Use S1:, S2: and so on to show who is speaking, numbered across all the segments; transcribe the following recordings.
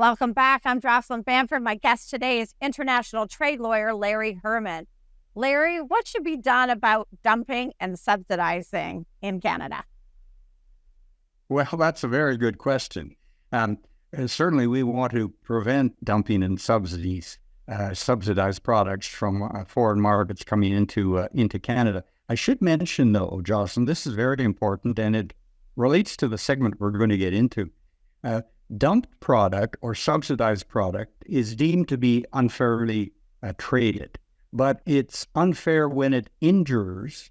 S1: Welcome back. I'm Jocelyn. My guest today is international trade lawyer Larry Herman. Larry, what should be done about dumping and subsidizing in Canada?
S2: Well, that's a very good question. And certainly we want to prevent dumping and subsidized products from foreign markets coming into Canada. I should mention, though, Jocelyn, this is very important, and it relates to the segment we're going to get into. Dumped product or subsidized product is deemed to be unfairly traded, but it's unfair when it injures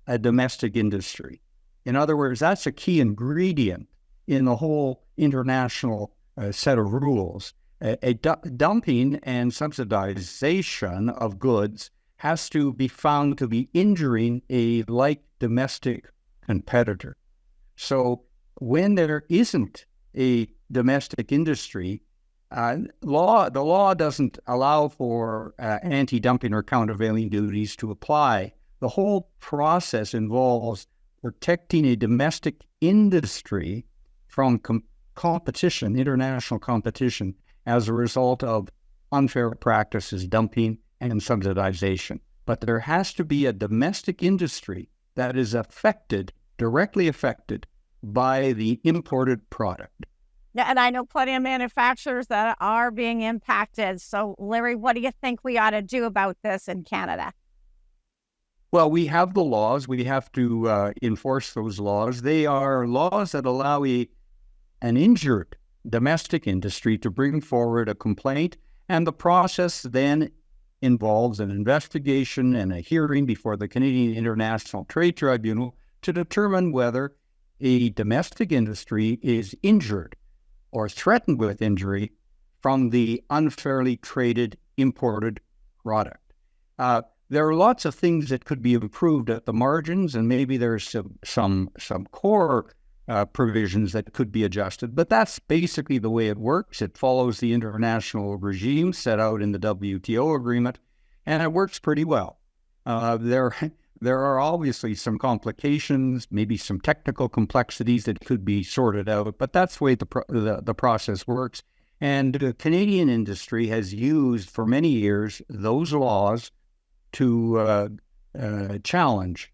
S2: a domestic industry. In other words, that's a key ingredient in the whole international set of rules. Dumping and subsidization of goods has to be found to be injuring a like domestic competitor. So when there isn't a domestic industry, the law doesn't allow for anti-dumping or countervailing duties to apply. The whole process involves protecting a domestic industry from competition, international competition, as a result of unfair practices, dumping and subsidization. But there has to be a domestic industry that is directly affected by the imported product.
S1: Yeah, and I know plenty of manufacturers that are being impacted. So, Larry, what do you think we ought to do about this in Canada?
S2: Well, we have the laws. We have to enforce those laws. They are laws that allow an injured domestic industry to bring forward a complaint, and the process then involves an investigation and a hearing before the Canadian International Trade Tribunal to determine whether a domestic industry is injured or threatened with injury from the unfairly traded imported product. There are lots of things that could be improved at the margins, and maybe there's some core provisions that could be adjusted, but that's basically the way it works. It follows the international regime set out in the WTO agreement, and it works pretty well. There are obviously some complications, maybe some technical complexities that could be sorted out, but that's the way the process works. And the Canadian industry has used for many years those laws to challenge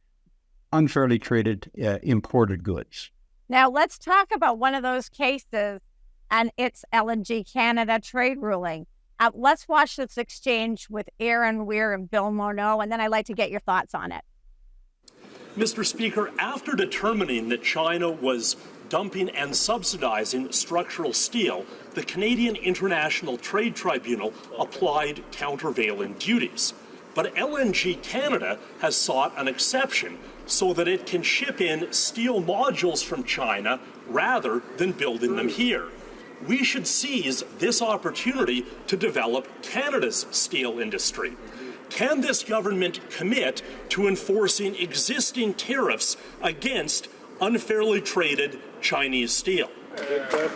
S2: unfairly traded imported goods.
S1: Now, let's talk about one of those cases, and it's LNG Canada trade ruling. Let's watch this exchange with Aaron Weir and Bill Morneau, and then I'd like to get your thoughts on it.
S3: Mr. Speaker, after determining that China was dumping and subsidizing structural steel, the Canadian International Trade Tribunal applied countervailing duties. But LNG Canada has sought an exception so that it can ship in steel modules from China rather than building them here. We should seize this opportunity to develop Canada's steel industry. Can this government commit to enforcing existing tariffs against unfairly traded Chinese steel?
S4: The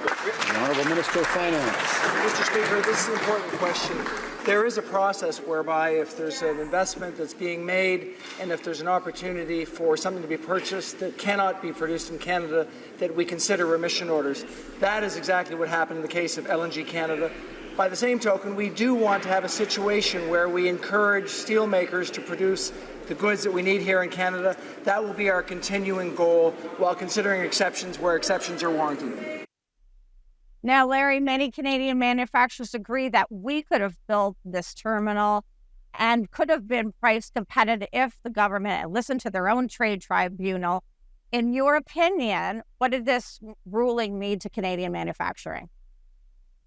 S4: Honourable Minister of Finance.
S5: Mr. Speaker, this is an important question. There is a process whereby if there's an investment that's being made and if there's an opportunity for something to be purchased that cannot be produced in Canada, that we consider remission orders. That is exactly what happened in the case of LNG Canada. By the same token, we do want to have a situation where we encourage steelmakers to produce the goods that we need here in Canada. That will be our continuing goal while considering exceptions where exceptions are warranted.
S1: Now, Larry, many Canadian manufacturers agree that we could have built this terminal and could have been price competitive if the government had listened to their own trade tribunal. In your opinion, what did this ruling mean to Canadian manufacturing?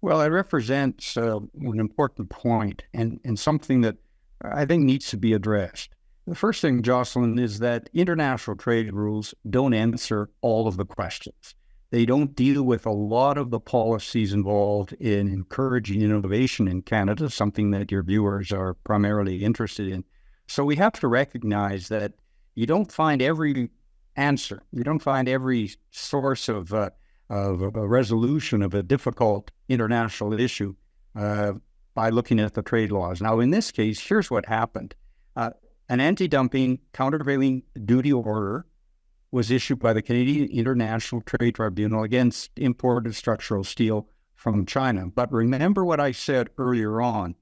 S2: Well, it represents an important point and something that I think needs to be addressed. The first thing, Jocelyn, is that international trade rules don't answer all of the questions. They don't deal with a lot of the policies involved in encouraging innovation in Canada, something that your viewers are primarily interested in. So we have to recognize that you don't find every answer. You don't find every source of a resolution of a difficult international issue by looking at the trade laws. Now, in this case, here's what happened. An anti-dumping countervailing duty order was issued by the Canadian International Trade Tribunal against imported structural steel from China. But remember what I said earlier on.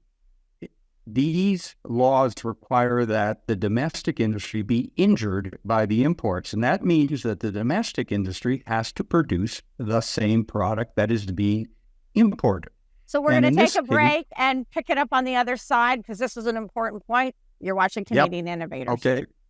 S2: These laws require that the domestic industry be injured by the imports. And that means that the domestic industry has to produce the same product that is being imported.
S1: So we're going to take a break and pick it up on the other side because this is an important point. You're watching Canadian Innovators.
S2: Okay.